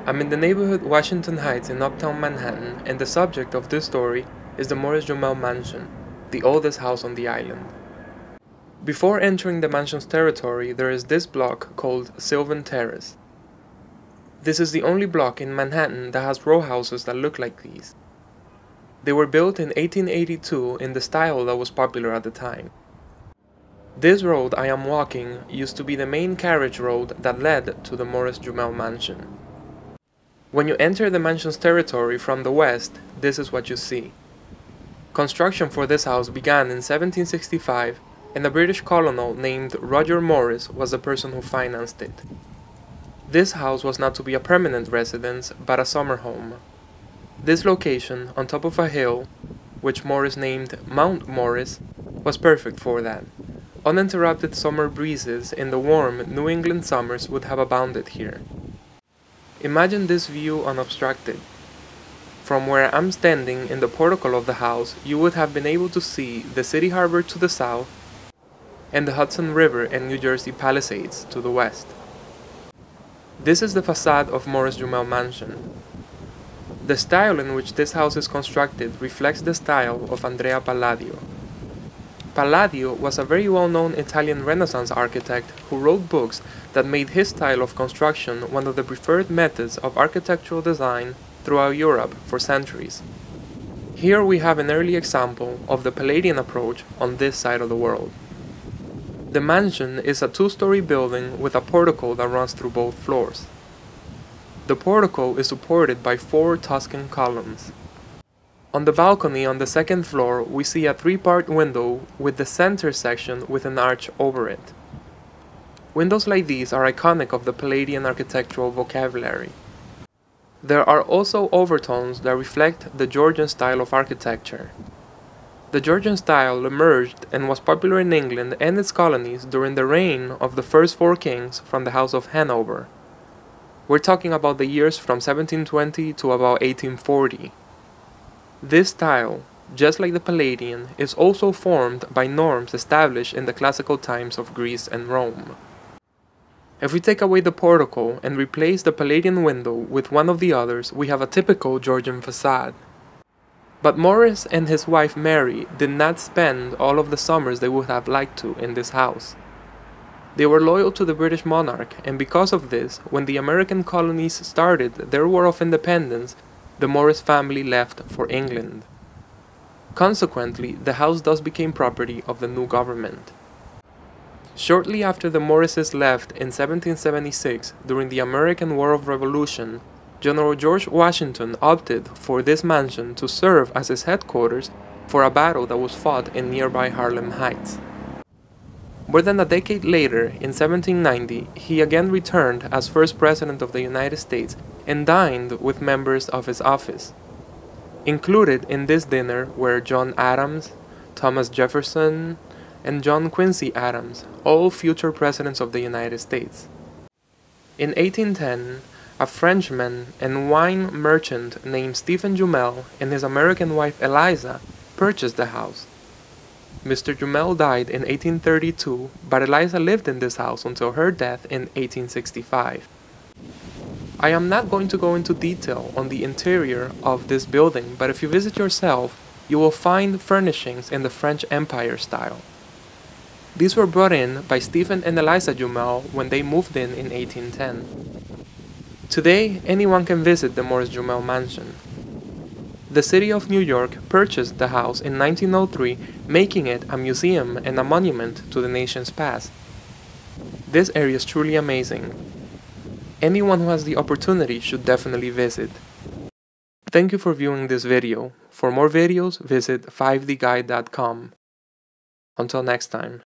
I'm in the neighborhood Washington Heights in Uptown Manhattan, and the subject of this story is the Morris-Jumel mansion, the oldest house on the island. Before entering the mansion's territory, there is this block called Sylvan Terrace. This is the only block in Manhattan that has row houses that look like these. They were built in 1882 in the style that was popular at the time. This road I am walking used to be the main carriage road that led to the Morris-Jumel mansion. When you enter the mansion's territory from the west, this is what you see. Construction for this house began in 1765, and a British colonel named Roger Morris was the person who financed it. This house was not to be a permanent residence, but a summer home. This location, on top of a hill, which Morris named Mount Morris, was perfect for that. Uninterrupted summer breezes in the warm New England summers would have abounded here. Imagine this view unobstructed. From where I'm standing in the portico of the house, you would have been able to see the city harbor to the south and the Hudson River and New Jersey Palisades to the west. This is the facade of Morris-Jumel Mansion. The style in which this house is constructed reflects the style of Andrea Palladio. Palladio was a very well-known Italian Renaissance architect who wrote books that made his style of construction one of the preferred methods of architectural design throughout Europe for centuries. Here we have an early example of the Palladian approach on this side of the world. The mansion is a two-story building with a portico that runs through both floors. The portico is supported by 4 Tuscan columns. On the balcony on the second floor, we see a 3-part window with the center section with an arch over it. Windows like these are iconic of the Palladian architectural vocabulary. There are also overtones that reflect the Georgian style of architecture. The Georgian style emerged and was popular in England and its colonies during the reign of the first 4 kings from the House of Hanover. We're talking about the years from 1720 to about 1840. This style, just like the Palladian, is also formed by norms established in the classical times of Greece and Rome. If we take away the portico and replace the Palladian window with one of the others, we have a typical Georgian facade. But Morris and his wife Mary did not spend all of the summers they would have liked to in this house. They were loyal to the British monarch, and because of this, when the American colonies started their War of Independence, the Morris family left for England. Consequently, the house thus became property of the new government. Shortly after the Morrises left in 1776, during the American War of Revolution, General George Washington opted for this mansion to serve as his headquarters for a battle that was fought in nearby Harlem Heights. More than a decade later, in 1790, he again returned as first President of the United States and dined with members of his office. Included in this dinner were John Adams, Thomas Jefferson, and John Quincy Adams, all future presidents of the United States. In 1810, a Frenchman and wine merchant named Sylvan Jumel and his American wife Eliza purchased the house. Mr. Jumel died in 1832, but Eliza lived in this house until her death in 1865. I am not going to go into detail on the interior of this building, but if you visit yourself, you will find furnishings in the French Empire style. These were brought in by Stephen and Eliza Jumel when they moved in 1810. Today, anyone can visit the Morris-Jumel mansion. The city of New York purchased the house in 1903, making it a museum and a monument to the nation's past. This area is truly amazing. Anyone who has the opportunity should definitely visit. Thank you for viewing this video. For more videos, visit 5dguide.com. Until next time.